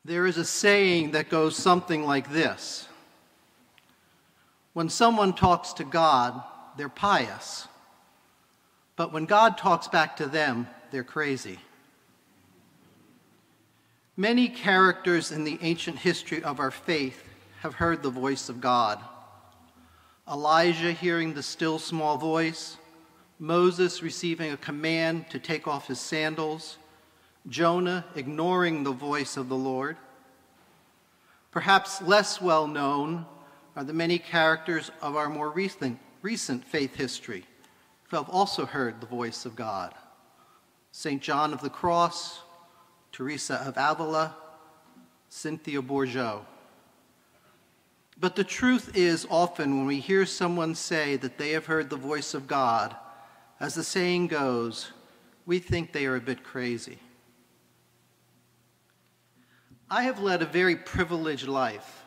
There is a saying that goes something like this. When someone talks to God, they're pious. But when God talks back to them, they're crazy. Many characters in the ancient history of our faith have heard the voice of God. Elijah hearing the still small voice, Moses receiving a command to take off his sandals, Jonah ignoring the voice of the Lord. Perhaps less well known are the many characters of our more recent faith history who have also heard the voice of God. St. John of the Cross, Teresa of Avila, Cynthia Bourgeois. But the truth is, often when we hear someone say that they have heard the voice of God, as the saying goes, we think they are a bit crazy. I have led a very privileged life.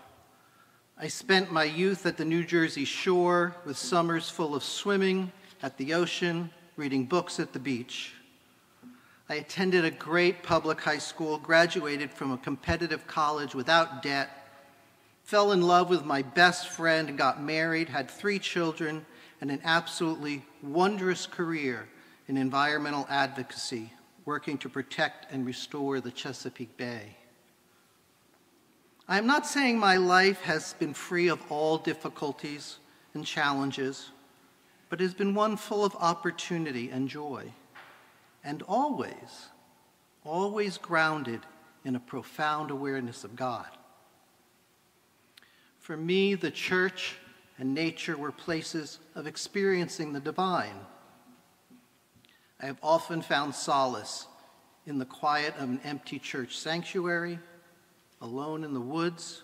I spent my youth at the New Jersey shore with summers full of swimming at the ocean, reading books at the beach. I attended a great public high school, graduated from a competitive college without debt, fell in love with my best friend and got married, had 3 children, and an absolutely wondrous career in environmental advocacy, working to protect and restore the Chesapeake Bay. I am not saying my life has been free of all difficulties and challenges, but it has been one full of opportunity and joy, and always grounded in a profound awareness of God. For me, the church and nature were places of experiencing the divine. I have often found solace in the quiet of an empty church sanctuary, alone in the woods,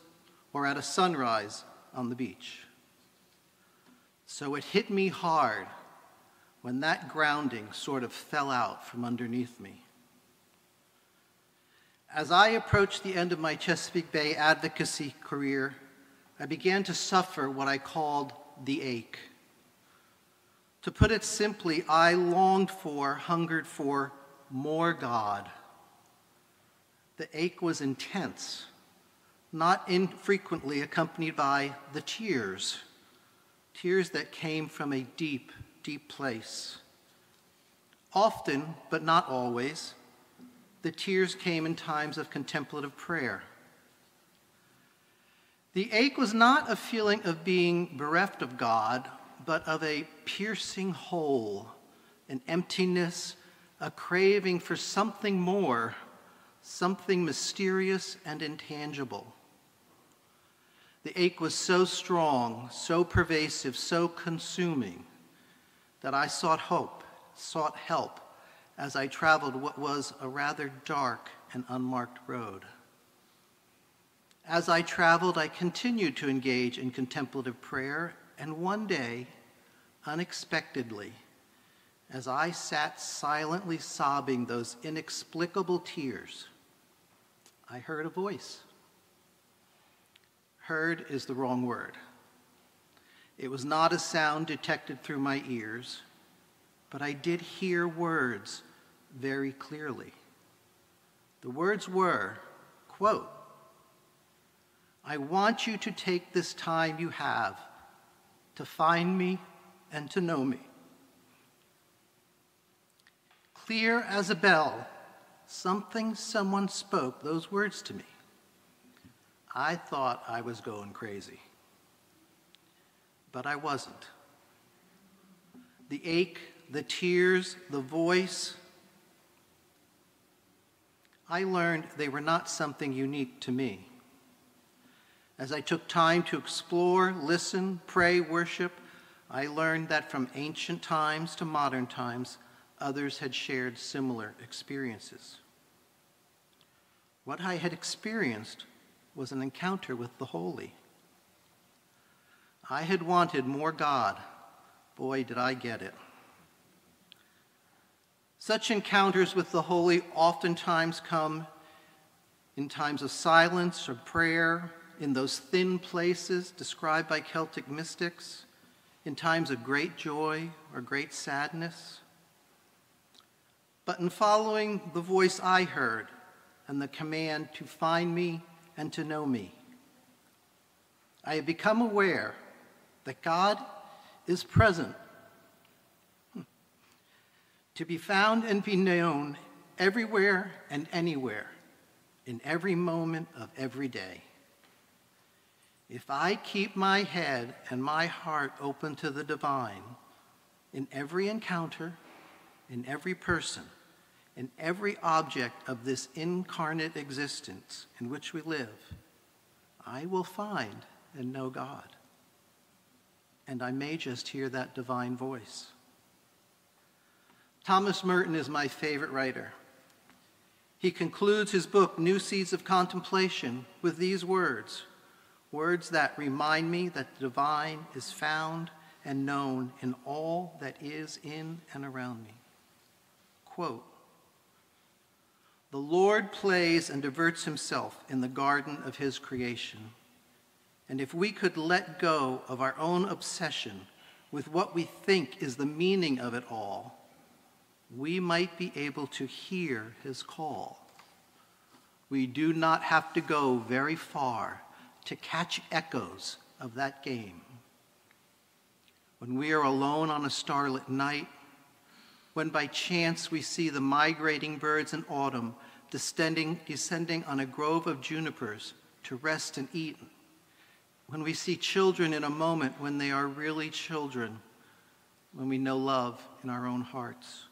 or at a sunrise on the beach. So it hit me hard when that grounding sort of fell out from underneath me. As I approached the end of my Chesapeake Bay advocacy career, I began to suffer what I called the ache. To put it simply, I hungered for more God. The ache was intense, not infrequently accompanied by the tears that came from a deep, deep place. Often, but not always, the tears came in times of contemplative prayer. The ache was not a feeling of being bereft of God, but of a piercing hole, an emptiness, a craving for something more, something mysterious and intangible. The ache was so strong, so pervasive, so consuming, that I sought help as I traveled what was a rather dark and unmarked road. As I traveled, I continued to engage in contemplative prayer, and one day, unexpectedly, as I sat silently sobbing those inexplicable tears, I heard a voice. Heard is the wrong word. It was not a sound detected through my ears, but I did hear words very clearly. The words were, quote, "I want you to take this time you have to find me and to know me." Clear as a bell, someone spoke those words to me. I thought I was going crazy, but I wasn't. The ache, the tears, the voice, I learned they were not something unique to me. As I took time to explore, listen, pray, worship, I learned that from ancient times to modern times, others had shared similar experiences. What I had experienced was an encounter with the holy. I had wanted more God. Boy, did I get it. Such encounters with the holy oftentimes come in times of silence or prayer, in those thin places described by Celtic mystics, in times of great joy or great sadness. But in following the voice I heard, and the command to find me and to know me. I have become aware that God is present, to be found and be known everywhere and anywhere, in every moment of every day. If I keep my head and my heart open to the divine, in every encounter, in every person, in every object of this incarnate existence in which we live, I will find and know God. And I may just hear that divine voice. Thomas Merton is my favorite writer. He concludes his book, New Seeds of Contemplation, with these words, words that remind me that the divine is found and known in all that is in and around me. Quote, "The Lord plays and diverts himself in the garden of his creation. And if we could let go of our own obsession with what we think is the meaning of it all, we might be able to hear his call. We do not have to go very far to catch echoes of that game. When we are alone on a starlit night, when by chance we see the migrating birds in autumn descending on a grove of junipers to rest and eat, when we see children in a moment when they are really children, when we know love in our own hearts,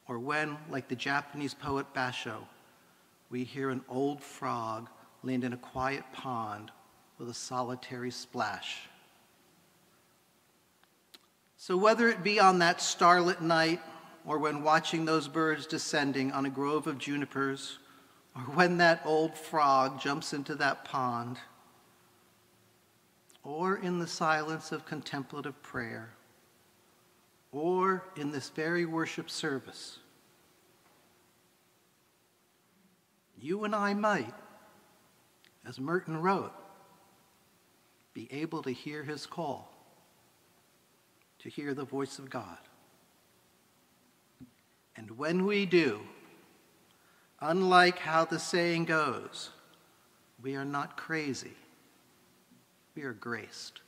or when, like the Japanese poet Basho, we hear an old frog land in a quiet pond with a solitary splash. So whether it be on that starlit night, or when watching those birds descending on a grove of junipers, or when that old frog jumps into that pond, or in the silence of contemplative prayer, or in this very worship service, you and I might, as Merton wrote, be able to hear his call, to hear the voice of God. And when we do, unlike how the saying goes, we are not crazy, we are graced.